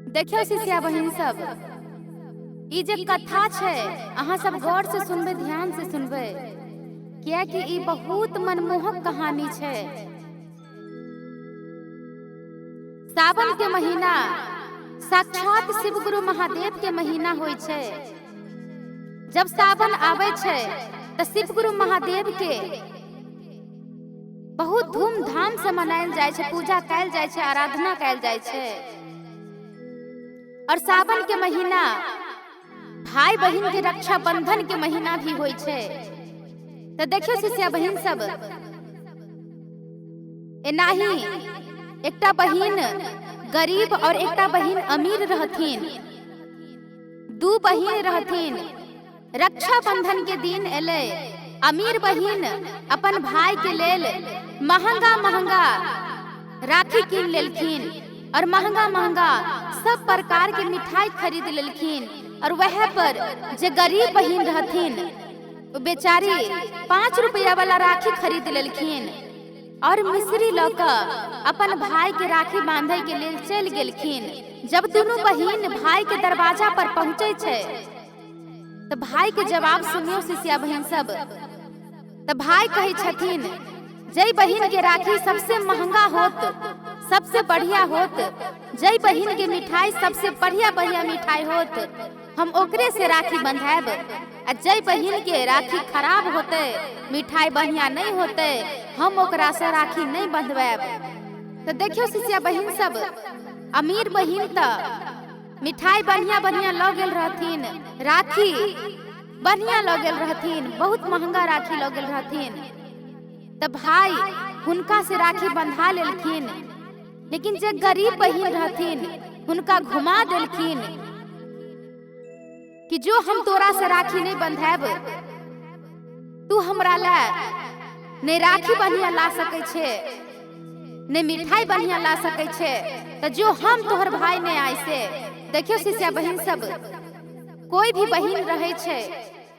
देखियो शिष्या बहिन सब, ई जे कथा छै अहाँ सब गौर से सुनबे, ध्यान से सुनबे, किया कि ई बहुत मनमोहक कहानी छै। सावन के महीना साक्षात शिव गुरु महादेव के महीना होय छै। जब सावन आवे छै त शिव गुरु महादेव के बहुत धूमधाम से मनायल जाय छै, पूजा कैल जाय छै, आराधना कैल जाय छै। और सावन के महीना भाई बहन के रक्षा बंधन के महीना भी होय छै। तो देखियो शिष्या बहन सब, एनाही एकटा बहिन गरीब और एकटा बहिन अमीर रहथिन। दू बहिन रहथिन। रक्षा बंधन के दिन एले, अमीर बहिन अपन भाई के लेल महंगा महंगा राखी कीन लेलखिन और महंगा महंगा सब प्रकार के मिठाई खरीद लेलखिन। और वह पर जे गरीब बहिन रहथिन वो बेचारी 5 रुपया वाला राखी खरीद लेलखिन और मिश्री लौकर अपन भाई के राखी बांधे के लेल चल गेलखिन। जब दोनों बहिन भाई के दरवाजा पर पहुंचे छै तो भाई के जवाब सुनियो शिष्या बहन सब। तो भाई कहे छथिन, जय बहिन के राखी सबसे महंगा होत, सबसे बढ़िया होत, जय बहिन के मिठाई सबसे बढ़िया बढ़िया मिठाई होत, हम ओकरे से राखी बंधाएब। आ जय बहिन के राखी खराब होते, मिठाई बढ़िया नहीं होते, हम ओकरा से राखी नहीं बंधवाएब। तो देखियो शिष्या बहिन सब, अमीर बहिन त मिठाई बढ़िया बढ़िया लऽ गेल रहथिन, राखी बढ़िया लऽ गेल रहथिन, बहुत महंगा राखी लऽ गेल रहथिन। तब भाई हुनका से राखी बंधा लेलखिन। लेकिन जे गरीब बहिन रहथिन हुनका घुमा देलखिन कि जो हम तोरा से राखी नहीं बंधाएब, तू हमरा ला नहीं राखी बढ़िया ला सकै छे, नहीं मिठाई बढ़िया ला सकै छे, तो जो हम तोहर भाई नहीं आय से। देखियो शिष्या बहिन सब, कोई भी बहिन रहे छे,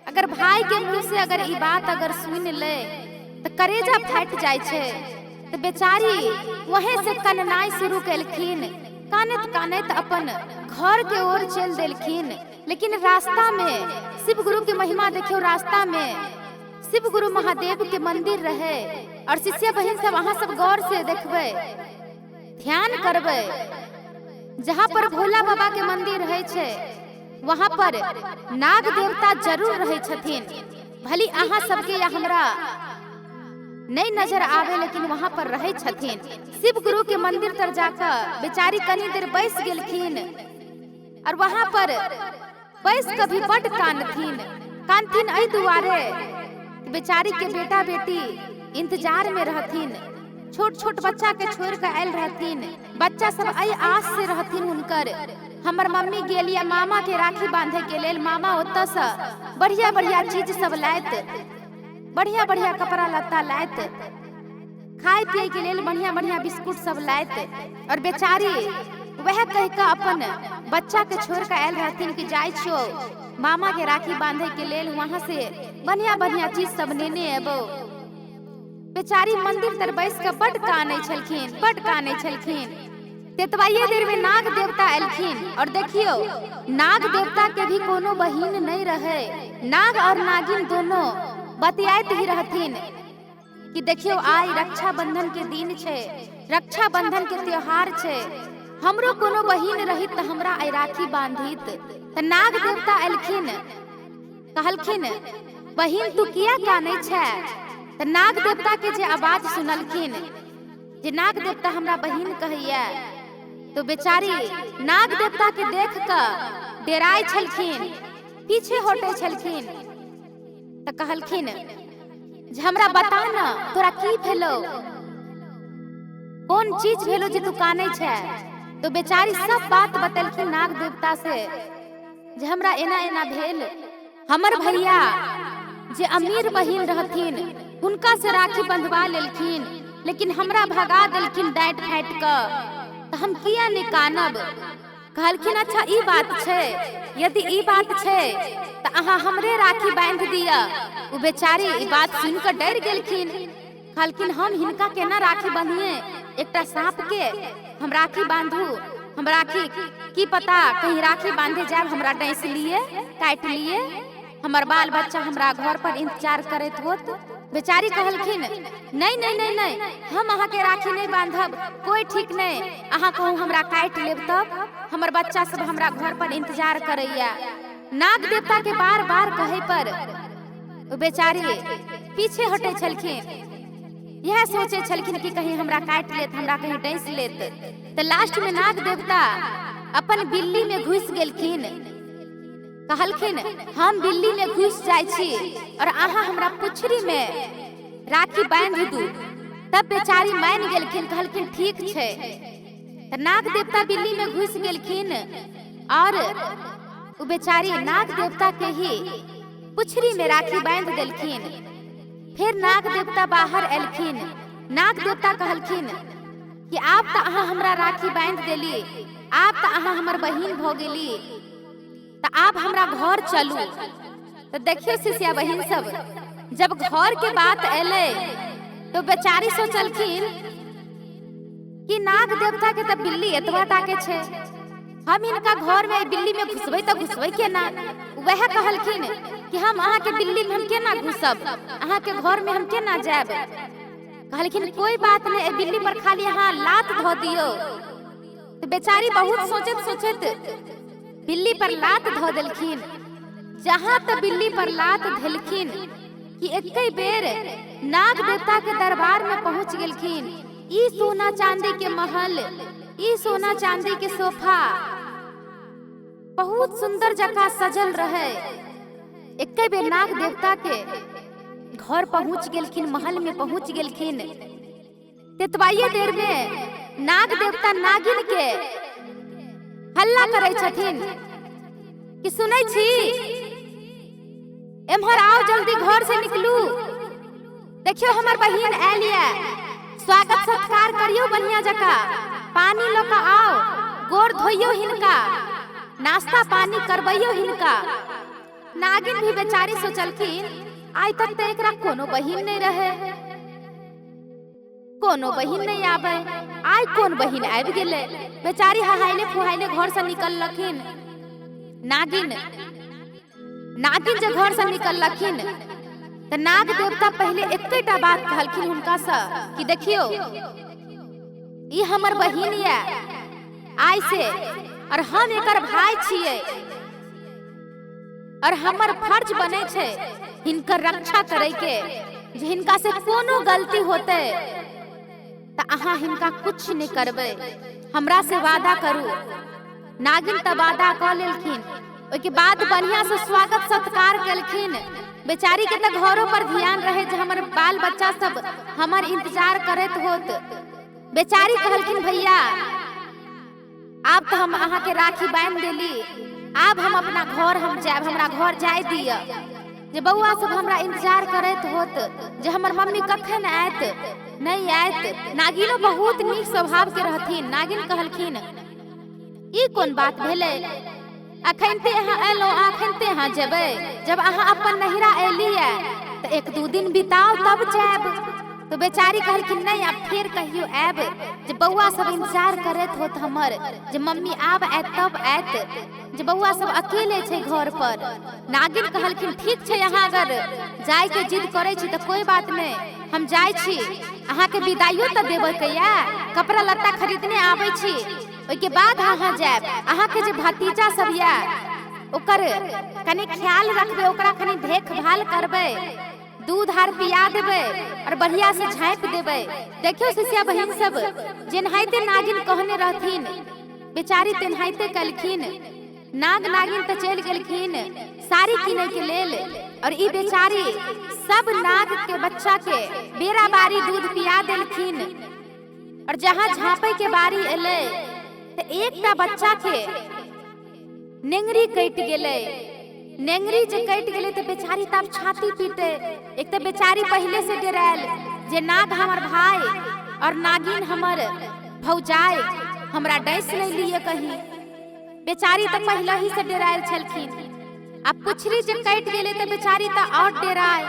अगर भाई के मुंह से अगर ई बात अगर सुन ले तो करेजा फट जाय छे। तो बेचारी वहीं से कननाई शुरू कैलखिन, कानत कानत अपन घर के ओर चल देलखिन। लेकिन रास्ता में शिव गुरु की महिमा देखियो, रास्ता में शिव गुरु महादेव के मंदिर रहे। और शिष्या बहन सब वहां सब गौर से देखबे, ध्यान करबे, जहाँ पर भोला बाबा के मंदिर रहे छे वहां पर नाग देवता जरूर रहे छथिन। भली अहाँ सबके या हमरा नहीं नजर आवे, लेकिन वहां पर रहे छथिन। शिव गुरु के मंदिर तर जाकर बेचारी कनी देर बैस गेलखिन और वहां पर बैस कभी बड कानथिन ऐ दुआरे बेचारी के बेटा बेटी इंतजार में रहथिन। छोट छोट बच्चा के छोड़ के आयल रहथिन। बच्चा सब ऐ आस से रहथिन हुनकर, हमर मम्मी गेलिया मामा के राखी बांधे के लेल, मामा ओतऽ से बढ़िया बढ़िया चीज सब लायत, बढ़िया बढ़िया कपड़ा लत्ता लायत, खाए पिए के लेल बढ़िया बढ़िया बिस्कुट सब लायत। और बेचारी वह कह के अपन बच्चा के छोड़ के आयल रहथिन कि जाय छो मामा के राखी बांधे के लेल, वहां से बढ़िया बढ़िया चीज सब लेने एबो। बेचारी मंदिर तर बैस के बड कानै छलखिन। तेतवाइये देर में नाग देवता एलखिन। और देखियो नाग देवता के भी कोनो बहिन नहीं रहे, नाग और नागिन दोनों बतियात ही रहथिन कि देखियो आई रक्षा बंधन के दिन छे, रक्षा बंधन के त्योहार छे, हमरो कोनो बहिन रहित त हमरा आई राखी बांधित। त नाग देवता एलखिन, कहलखिन बहिन तू किया कानै छे। त नाग देवता के जे आवाज सुनलखिन, जे नाग देवता हमरा बहिन कहैया, तो बेचारी नाग देवता के देख के डेराय छलखिन, पीछे हटे छलखिन। त कहलखिन जे हमरा बता न तोरा की भेलो, कौन चीज भेलो जे तू कानै छे। तो बेचारी सब बात बतेलखिन नाग देवता से, जे हमरा एना एना भेल, हमर भैया जे अमीर बहिन रहथिन हुनका से राखी बंधवा लेलखिन, लेकिन हमरा भगा देलखिन डांट फाइट के, तो हम किया नहीं कानब। कहलखिन अच्छा ई बात छे, यदि ई बात छे तो अहाँ हमरे राखी बांध दिया। वो बेचारी ई बात सुनकर डर गेलखिन। कहलखिन हम हिनका केना राखी बांधिए, एकटा सांप के हम राखी बांधू, हम राखी की पता कहीं राखी बांधे जाए हमरा डैस लिए काट लिए, हमर बाल बच्चा हमरा घर पर इंतजार करत होत। बेचारी कहलखिन नहीं नहीं नहीं नहीं, हम अहाँ के राखी नहीं बांधब, कोई ठीक नहीं, अहाँ कहूँ हमरा काट लेब तब, हमर बच्चा सब हमरा घर पर इंतजार करैया। नाग देवता के बार बार कहे पर वो बेचारी पीछे हटे छलखिन, यह सोचे छलखिन कि कहीं हमरा काट लेत, हमरा कहीं डैस लेत। तो लास्ट में नाग देवता अपन बिल्ली में घुस गेलखिन, कहलखिन हम बिल्ली में घुस जाय छी और अहाँ हमरा पुछरी में राखी बांध दू। तब बेचारी मान गेलखिन, कहलखिन ठीक छे। तो नाग देवता बिल्ली में घुस गेलखिन और वो बेचारी नाग देवता के ही पुछरी में राखी बांध देलखिन। फिर नाग देवता बाहर एलखिन, नाग देवता कहलखिन कि आप तो अहाँ हमरा राखी बांध देली, आप तो अहाँ हमर बहिन भ गेली, तो आप हमरा घर चलू। तो देखियो शिष्या बहिन सब, जब घर के बात एले तो बेचारी सोचलखिन कि नाग देवता के तो बिल्ली एतबा टाके छे, हम इनका घर में बिल्ली में घुसबै तो घुसबै केना। वह कहलखिन कि हम अहाँ के बिल्ली में हम केना घुसब, अहाँ के घर में हम केना जाब। कहलखिन कोई बात नहीं, बिल्ली पर खाली अहाँ लात धो दियो। तो बेचारी बहुत सोचत सोचत बिल्ली पर लात धो देलखिन। जहाँ तो बिल्ली पर लात धेलखिन कि एक बेर नाग देवता के दरबार में पहुंच गेलखिन। ई सोना चांदी के महल, ई सोना चांदी के सोफा बहुत सुंदर जगह सजल रहे। एक बेर नाग देवता के घर पहुंच गेलखिन, महल में पहुंच गेलखिन। तेतबाइये देर में नाग देवता नागिन के हल्ला करे छथिन कि सुनै छी, एम्हर आओ, जल्दी घर से निकलू, देखियो हमर बहिन आलिया, स्वागत सत्कार करियो बढ़िया जका, पानी लोका आओ, गोर धोइयो हिनका, नाश्ता पानी करबैयो हिनका। नागिन भी बेचारी सोचलखिन आज तक तो एकरा कोनो बहिन नहीं रहे, कोनो बहिन नहीं आवे, आज कौन बहिन आबि गेले। बेचारी हहाइले फुहाइले घर से निकललखिन। नागिन जब घर से निकललखिन तो नाग देवता पहले एकटा बात कहलखिन हुनका से कि देखियो ई हमर बहिन ये आई से, और हम एकर भाई छिए, और हमर फर्ज बने छे हिनकर रक्षा करे के। जे हिनका से कोनो गलती होते तो अहाँ हिनका कुछ नहीं करबे, हमरा से वादा करू। नागिन त वादा क लेलखिन। ओके बाद बढ़िया से स्वागत सत्कार केलखिन। बेचारी के तो घरों पर ध्यान रहे जे हमर बाल बच्चा सब हमर इंतजार करत होत। बेचारी कहलखिन भैया आप तो हम अहाँ के राखी बांध देली, अब हम अपना घर हम जाब, हमरा घर जाय दिया। जे बउआ सब हमरा इंतजार करत होत जे हमर मम्मी कखन आयत नहीं आयत। नागिनो बहुत नीक स्वभाव के रहथिन। नागिन कहलखिन ई कोन बात भेले, अखनते यहाँ एलो अखनते यहाँ जेबे, जब अहाँ अपन नहिरा एली है तो एक दू दिन बिताओ तब जाब। तो बेचारी कहलखिन नहीं अब फिर कहियो आब, जे बउआ सब इंतजार करत होत हमर, जे मम्मी आब आयत तब आयत, जे बउआ सब अकेले छे घर पर। नागिन कहलखिन ठीक छे, यहाँ अगर जाय के जिद करे छी तो कोई बात नहीं, हम जाय छी, अहाँ के विदाइयो तो देबे के या, कपड़ा लत्ता खरीदने आबै छी, ओके बाद अहाँ जाब। अहाँ के जे भतीजा सब या ओकर कनी ख्याल रखबे, ओकरा कनी देखभाल करबे, दूध आर पिया देबे और बढ़िया से झाँप देबे। देखियो शिष्या बहिन सब, जेनाहिते नागिन कहने रहथिन बेचारी तेनाहिते कलखिन। नाग नागिन तो चल गेलखिन साड़ी किने के लेल, और ई बेचारी सब नाग के बच्चा के बेरा बारी दूध पिया देलखिन। और जहाँ झाँपे के बारी एले तो एकटा बच्चा के नेंगरी कट गेले। नेंगरी जे कट गेले तो बेचारी तब छाती पीटे। एक तो बेचारी पहले से डरायल जे नाग हमर भाई और नागिन हमर भौजाई हमरा डैस नहीं लिए कहीं। बेचारी तो पहले ही से डरायल छलखिन। अब पुछरी जे कट गेले तो बेचारी तो और डराय,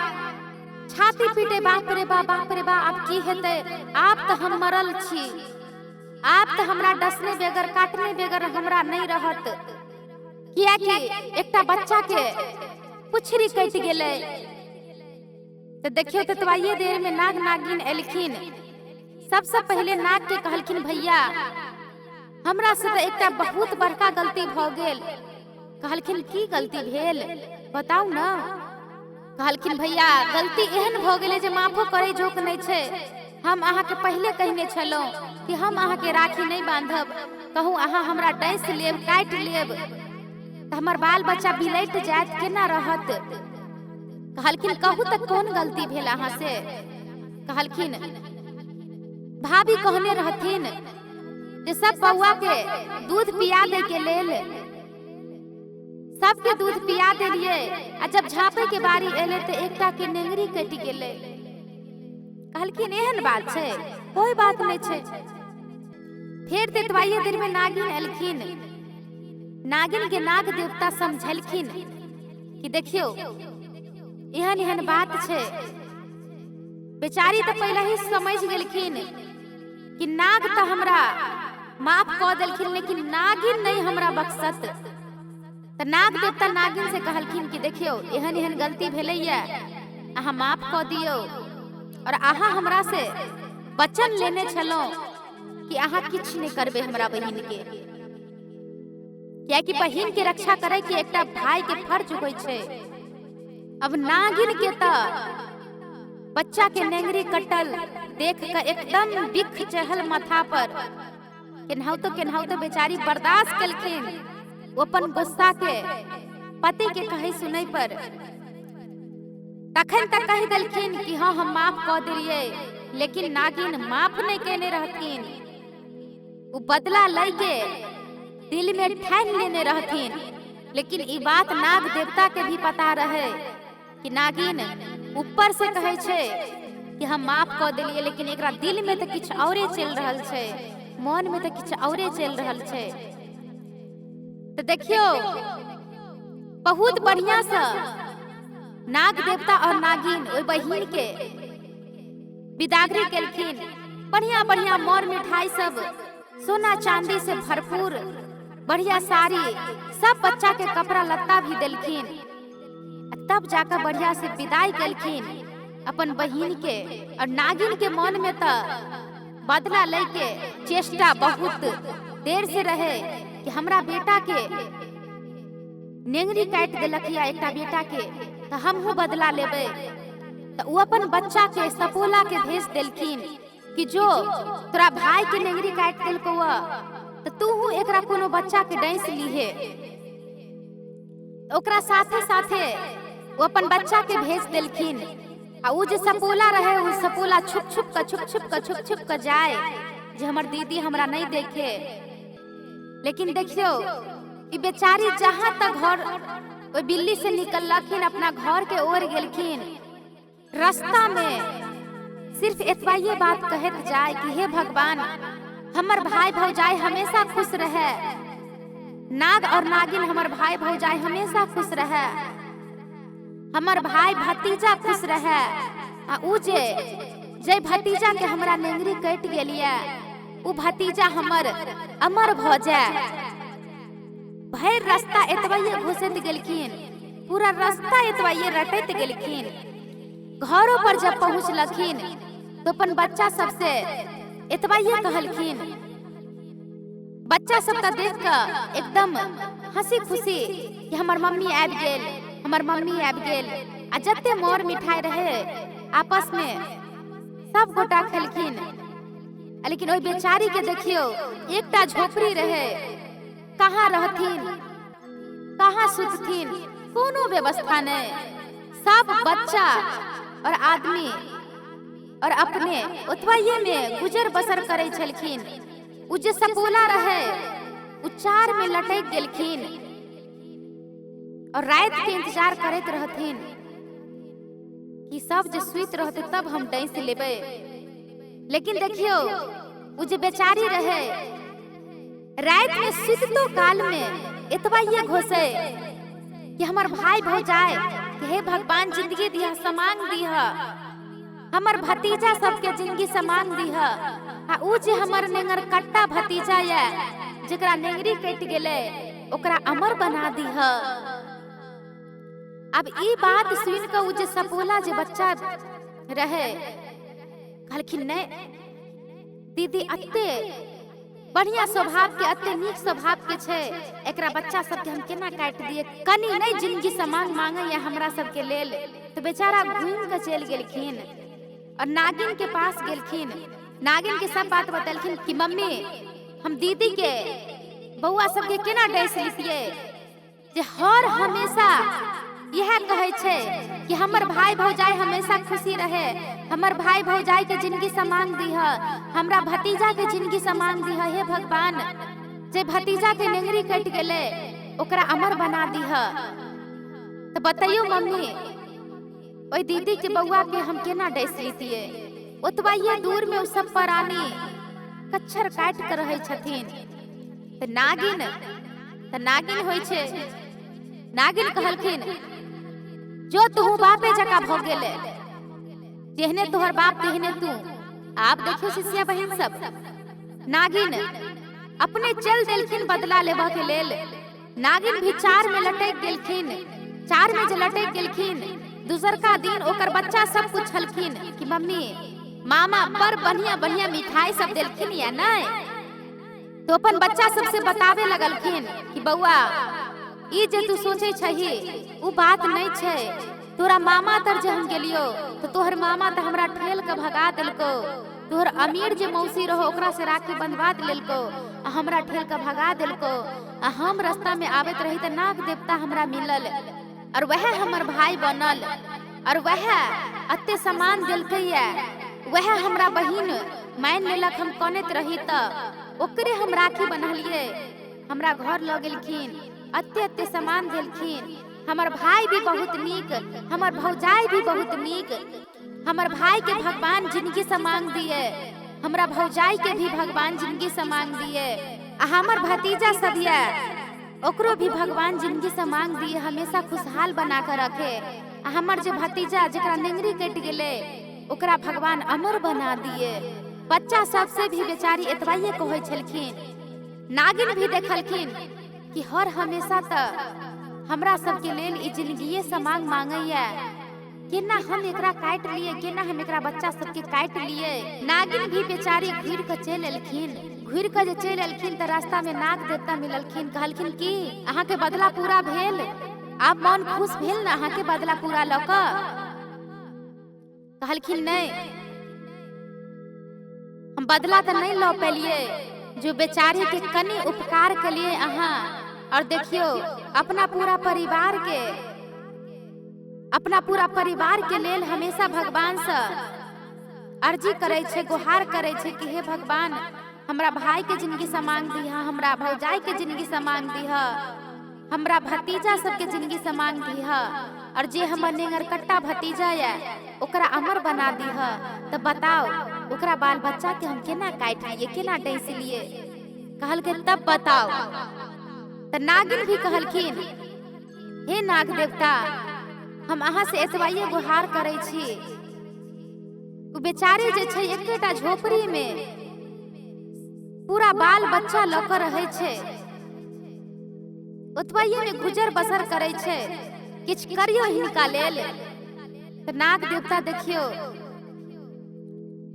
छाती पीटे, बाप रे बा, बाप रे बा, अब की हेते, आप तो हम मरल छी। आप तो हमरा डसने बेगर काटने बेगर हमरा नहीं रहत, किया कि एकटा बच्चा के पुछरी कट गेले। तो देखियो तो तवाइये देर में नाग नागिन एलखिन। सबसे पहले नाग के कहलखिन भैया हमरा से तो एकटा बहुत बड़का गलती भ गेल। कहलखिन की गलती भेल बताऊ ना। कहलखिन भैया गलती एहन भ गेले जे माफो करे जोक नहीं छे। हम अहाँ के पहले कहने छलो कि हम अहाँ के राखी नहीं बांधब, कहूँ अहाँ हमरा डैस लेब काट लेब तो हमर बाल बच्चा बिलैट जात केना रहत। कहलखिन कहू तक कौन गलती भेल अहाँ से। कहलखिन भाभी कहने रहथिन जे सब बउआ के दूध पिया दे के लेल सबके दूध पिया देलिए, आ जब झापे के बारी एले तो एकटा के नेंगरी कटि गेले। कहलखिन एहन बात छे, कोई बात नहीं छे। फिर तेतवाइये दिन में नागिन एलखिन। नागिन के नाग देवता समझलखिन कि देखियो एहन एहन बात छे। बेचारी तो पहले ही समझ गेलखिन कि नाग तो हमरा माफ क देलखिन, लेकिन नागिन नहीं हमरा बख्शत। तो नाग देवता नागिन से कहलखिन कि देखियो एहन एहन गलती भेलैया, अहाँ माफ क दियो और अहाँ हमरा से वचन लेने छलो कि अहाँ किछ नहीं करबे हमरा बहिन के, क्या कि बहिन के रक्षा करे के एकटा भाई के फर्ज होय छे। अब नागिन के तो बच्चा के नेंगरी कटल देख कर एकदम बिख चढ़ल माथा पर। केनाहू तो बेचारी बर्दाश्त कलखिन। वो अपन गुस्सा के पति के कहे सुनै पर तखन तक कह देलखिन कि हाँ हम माफ क दिलिए, लेकिन नागिन माफ नहीं केने रहथिन। वो बदला लई के दिल में ठान लेने रहथिन। लेकिन ई बात नाग देवता के भी पता रहे कि नागिन ऊपर से कहे छे कि हम माफ क दिलिए, लेकिन एकरा दिल में तो किछ औरे चल रहल छे, मन में तो किछ औरे चल रहल छे। तो देखियो बहुत बढ़िया से नाग देवता और नागिन ओई बहिन के विदागरी केलखिन। बढ़िया बढ़िया मोर मिठाई सब सोना चांदी से भरपूर बढ़िया साड़ी सब बच्चा के कपड़ा लत्ता भी देलखिन। तब जाकर बढ़िया से विदाई केलखिन अपन बहिन के। और नागिन के मन में तो बदला लेके चेष्टा बहुत देर से रहे कि हमरा बेटा के नेंगरी काट देलक या एकटा बेटा के, तो हमहू बदला लेबे। तो वो अपन बच्चा के सपोला के भेज देलखिन कि जो तोरा भाई के नेंगरी काट देलको तो तू एकरा कोनो बच्चा के डैस लीहे। ओकरा साथे साथे वो अपन बच्चा के भेज देलखिन। आ उ जे सपोला रहे उ सपोला छुप छुप के जाए जे हमर दीदी हमरा नहीं देखे। लेकिन देखियो ई बेचारी जहां तक घर ओ बिल्ली से निकललखिन अपना घर के ओर गेलखिन, रास्ता में सिर्फ एतबा ये बात कहत जाए कि हे भगवान हमर भाई भौजाई हमेशा खुश रहे, नाग और नागिन हमर भाई भौजाई हमेशा खुश रहे, हमर भाई भतीजा खुश रहे। आ उ जे भतीजा के हमरा नेंगरी कट गेलिए उ भतीजा हमर अमर भ जाए। भैर रास्ता एतबैये घुसत गेलखिन, पूरा रास्ता एतबैये रटत गेलखिन। घरों पर जब पहुंचलखिन तो अपन बच्चा सबसे एतबैये कहलखिन। बच्चा सब देख कर एकदम हंसी खुशी कि हमर मम्मी आबि गेल, हमर मम्मी आबि गेल। आ जते मोर मिठाई रहे आपस में सब गोटा खेलखिन। लेकिन ओई बेचारी के देखियो एकटा झोपड़ी रहे, कहाँ रहथिन कहाँ सुतथिन कोनो व्यवस्था नहीं। सब बच्चा और आदमी और अपने ओतवाइये में गुजर बसर करे छलखिन। उ जे सपोला रहे उ चार में लटक गेलखिन और रात के इंतजार करत रहथिन कि सब जे सुइत रहते तब हम डैस लेबे। लेकिन देखियो उ जे बेचारी रहे रात में सुततो काल में एतबैये घोसे कि हमर भाई भौजाई कि हे भगवान जिंदगी दिया समांग दिया, हमर भतीजा सबके जिंदगी समांग दिया, आ ऊ जे हमर नेंगर कट्टा भतीजा या जेकरा नेंगरी कट गेले ओकरा अमर बना दीह। अब ई बात सुन के ऊ जे सपोला जे बच्चा रहे कहलखिन नहीं दीदी अत्ते बढ़िया स्वभाव के अत्ते नीक स्वभाव के छे, एकरा बच्चा सब के हम केना काट दिए, कनी नहीं जिंदगी समांग मांगे या हमरा सब के लेल। तो बेचारा घूम के चल गेलखिन और नागिन के पास गेलखिन। नागिन के सब बात बतलखिन कि मम्मी हम दीदी के बउआ सब के केना डैस लितिए जे हर हमेशा यह कहे छे कि हमर भाई भौजाई हमेशा खुशी रहे, हमर भाई भौजाई के जिंदगी समांग दीह, हमरा भतीजा के जिंदगी समांग दीह। हे भगवान जे भतीजा के नेंगरी कट गेले ओकरा अमर बना दीह। तो बताइयो मम्मी ओई दीदी के बउआ के हम केना डैस लितिए। ओतबा ये दूर में उ सब प्राणी कच्छर काट कर रहे छथिन। तो नागिन होय छे, नागिन कहलखिन जो तू बापे जका भ गेले, जेहने तोहर बाप तेहने तू। आप देखियो शिष्या बहन सब, नागिन अपने चल देलखिन बदला लेबा के लेल। नागिन भी चार में लटक गेलखिन। चार में जे लटक गेलखिन दूसर का दिन ओकर बच्चा सब पूछलखिन कि मम्मी मामा पर बढ़िया बढ़िया मिठाई सब देलखिन या नहीं। तो अपन बच्चा सबसे बतावे लगलखिन कि बउआ ई जे तू सोचे छही उ बात नहीं छे। तोरा मामा तर जे हम गेलियो तो तोहर मामा तो हमरा ठेल के भगा देलको। तोहर अमीर जे मौसी रहो ओकरा से राखी बंधवा लेलको आ हमरा ठेल के भगा देलको। आ हम रास्ता में आवत रही त नाग देवता हमरा मिलल और वह हमर भाई बनल और वह अत्ते सम्मान देलकैया। वह हमरा बहिन मान लेलक, हम कनत रही त ओकरे हम राखी बन्हलिए। हमरा घर ल गेलखिन, अत्ते अत्ते सम्मान देलखिन। हमर भाई भी बहुत नीक, हमर भौजाई भी बहुत नीक। हमर भाई के भगवान जिंदगी समांग दिए, हमरा भौजाई के भी भगवान जिंदगी समांग दिए। आ हमर भतीजा सब ये ओकरो भी भगवान जिंदगी समांग दिए, हमेशा खुशहाल बना कर रखे। आ हमर जे भतीजा जेकरा नेंगरी कट गेले ओकरा भगवान अमर बना दिए। बच्चा सबसे भी बेचारी एतबाइये कहै छलखिन। नागिन भी देखलखिन कि हर हमेशा त हमरा सबके लेल ई जिंदगीए समांग मांगैया। केना हम एकरा काट लिए, केना हम एकरा बच्चा सबके काट लिए। नागिन भी बेचारी घुर के चल एलखिन। घुर के जे चल एलखिन त रास्ता में नाग देवता मिललखिन। कहलखिन कि अहाँ के बदला पूरा भेल, आप मन खुश भेल ना अहाँ के बदला पूरा ल क। कहलखिन नहीं हम बदला तो नहीं ल पेलिए, जो बेचारी के कनी उपकार के लिए अहाँ। और देखियो अपना पूरा परिवार के लेल हमेशा भगवान से अर्जी करे छे, गुहार करे छे कि हे भगवान हमरा भाई के जिंदगी समांग दीह, हमरा भौजाई के जिंदगी समांग दीह, हमरा भतीजा सबके जिंदगी समांग दीह। और जे हमर नेंगर कट्टा भतीजा या ओकरा अमर बना दीह। तो बताओ ओकरा बाल बच्चा के हम केना काट लिए, केना डैस लिए। कहल के तब बताओ। तो नागिन भी कहलखिन हे नाग देवता हम अहाँ से एतबाइये गुहार करे छी। उ बेचारी जे छे एकेटा झोपड़ी में पूरा बाल बच्चा ल क रहे छे, ओतबाइये में गुजर बसर करे छे। किछ करियो हिनका लेल। तो नाग देवता देखियो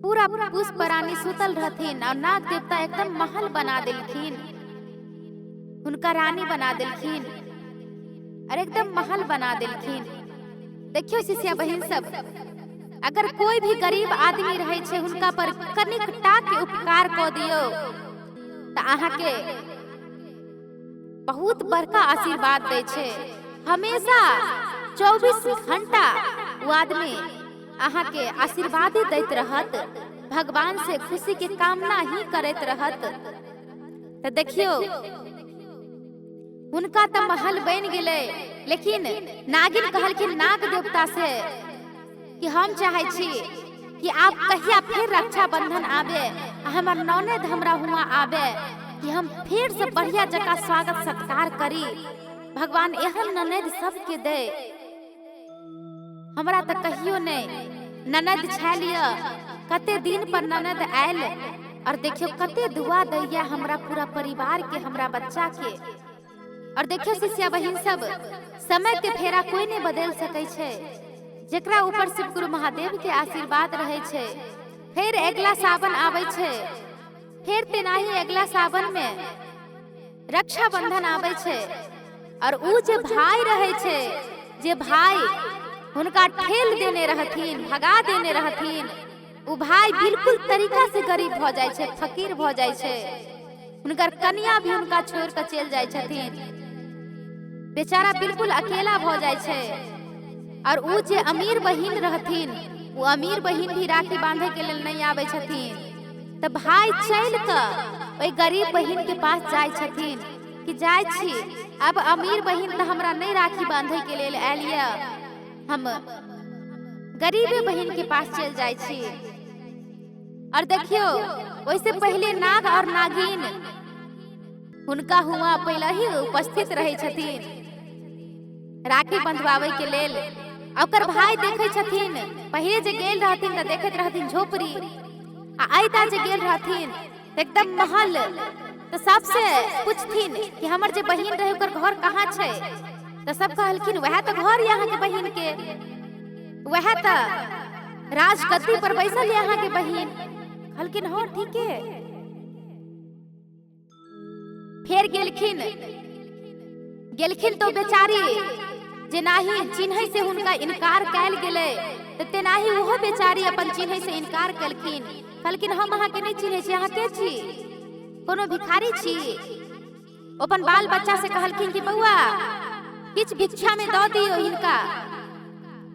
पूरा पुष्प रानी सुतल रहथिन और नाग देवता एकदम महल बना देलखिन, उनका रानी बना देलखिन और एकदम महल बना देलखिन। देखियो शिष्या बहन सब, अगर कोई भी गरीब आदमी रहे छे उनका पर कनिक टा के उपकार क दियो त अहाँ के बहुत बड़का आशीर्वाद दे छे। हमेशा 24 घंटा वो आदमी अहाँ के आशीर्वाद देत रहत, भगवान से खुशी के कामना ही करत रहत। तो देखियो उनका तो महल बन गेले, लेकिन नागिन कहलखिन नाग देवता से कि हम चाहे छी कि आप कहिया फिर रक्षा बंधन आवे, हमर ननद हमरा हुआ आवे कि हम फिर से बढ़िया जगह स्वागत सत्कार करी। भगवान एहन ननद सबके दे, हमरा तो कहियो नहीं। ननद छलिए कते दिन पर ननद आयल और देखियो कते दुआ दैया हमरा पूरा परिवार के, हमरा बच्चा के। और देखियो शिष्या बहिन सब, समय के फेरा कोई नहीं बदल सकै छै, जेकरा ऊपर शिव गुरु महादेव के आशीर्वाद रहे छै। फिर अगला सावन आवे छै, फिर तेनाही अगला सावन में रक्षाबंधन आवे छै। और उ जे भाई रहे छै, जे भाई हुनका ठेल देने रहथिन, भगा देने रहथिन, उ भाई बिल्कुल तरीका से गरीब भ जाय छै, फकीर भ जाय छै। हुनकर कन्या भी हुनका छोड़ के चल जाय छथिन, बेचारा बिल्कुल अकेला भ जाय छै। और उ जे अमीर बहिन रहथिन, वो अमीर बहिन भी राखी बांधे के लेल नहीं आवे छथिन। तो भाई चल के ओई गरीब बहिन के पास जाय छथिन कि जाय छी, अब अमीर बहिन तो हमरा नहीं राखी बांधे के लेल आलिया, हम गरीबे बहिन के पास चल जाय छी। और देखियो वैसे पहले नाग और नागिन हुनका हुआ पहले ही उपस्थित रहे छथिन राखी बंधवावे के लेल। ओकर भाई देखे छथिन, पहले जे गेल रहथिन त देखत रहथिन झोपड़ी, आ आइता जे गेल रहथिन त एकदम महल। तो सबसे पूछथिन कि हमर जे बहिन रहे ओकर घर कहाँ छै, तो सब कहलखिन वह तो घर यहाँ के बहिन के, वह तो राजगद्दी पर बैसल यहाँ के बहिन। कहलखिन हाँ ठीक है। फिर गेलखिन तो बेचारी जे नाही चिन्है से हुनका इनकार कैल गेलै, तो तेनाही वो बेचारी अपन चिन्है से इनकार कलखिन। कहलखिन हम अहाँ के नहीं चिन्है छी, अहाँ के छी, कोनो भिखारी छी। अपन बाल बच्चा से कहलखिन कि बउआ किछ भिक्षा में दऽ दियो हिनका।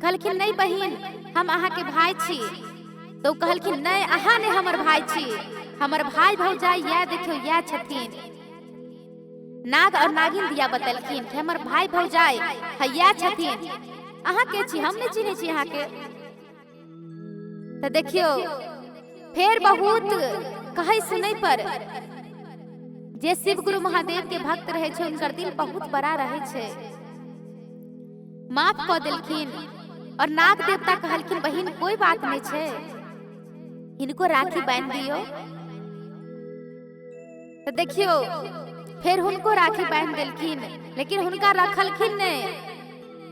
कहलखिन नहीं बहिन, हम अहाँ के भाई छी। तो कहलखिन नहीं, अहाँ ने हमर भाई छी, हमर भाई भौजाई या देखियो या छथिन। नाग और नागिन दिया बतलखिन कि हमर भाई भौजाई हैया छथिन, अहाँ के छी, हम नहीं चिन्है छी अहाँ के। तो देखियो फिर बहुत कहे सुनै पर जे शिव गुरु महादेव के भक्त रहे छै, उनकर दिल बहुत बड़ा रहे छै, माफ कऽ देलखिन। और नाग देवता कहलखिन बहिन कोई बात नहीं छै, इनको राखी बांध दियो। तो देखियो फिर हुनको राखी बांध देलखिन, लेकिन हुनका रखलखिन नहीं।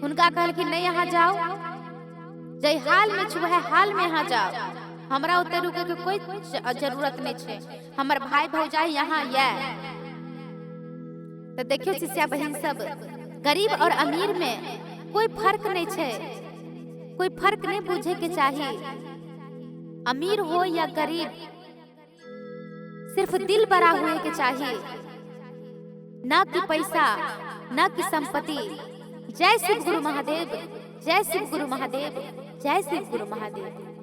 हुनका कहलखिन नहीं यहाँ जाओ, जय हाल में छु वह हाल में यहाँ जाओ, हमरा उतर रुके के कोई जरूरत नहीं छै, हमर भाई भौजाई यहाँ या। तो देखियो शिष्या बहन सब, गरीब और अमीर में कोई फर्क नहीं छै, कोई फर्क नहीं बुझे के चाहिए। अमीर हो या गरीब, सिर्फ दिल बड़ा हुए के चाहिए, ना कि पैसा, ना कि संपत्ति। जय शिव गुरु महादेव, जय शिव गुरु महादेव, जय शिव गुरु महादेव।